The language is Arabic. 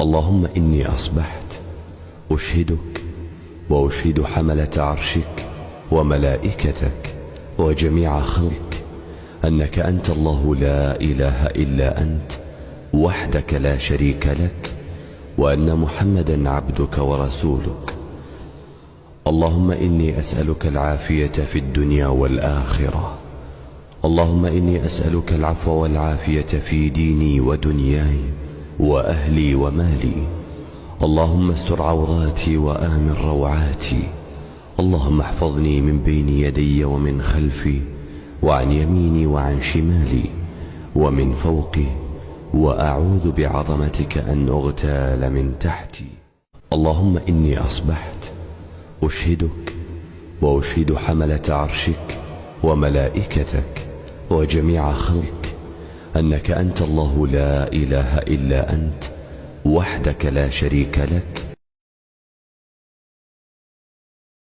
اللهم إني أصبحت أشهدك وأشهد حملة عرشك وملائكتك وجميع خلقك أنك أنت الله لا إله إلا أنت وحدك لا شريك لك، وأن محمدا عبدك ورسولك. اللهم إني أسألك العافية في الدنيا والآخرة. اللهم إني أسألك العفو والعافية في ديني ودنياي وأهلي ومالي. اللهم استر عوراتي وآمن روعاتي. اللهم احفظني من بين يدي ومن خلفي وعن يميني وعن شمالي ومن فوقي، وأعوذ بعظمتك أن أغتال من تحتي. اللهم إني أصبحت أشهدك وأشهد حملة عرشك وملائكتك وجميع خلقك أنك أنت الله لا إله إلا أنت وحدك لا شريك لك،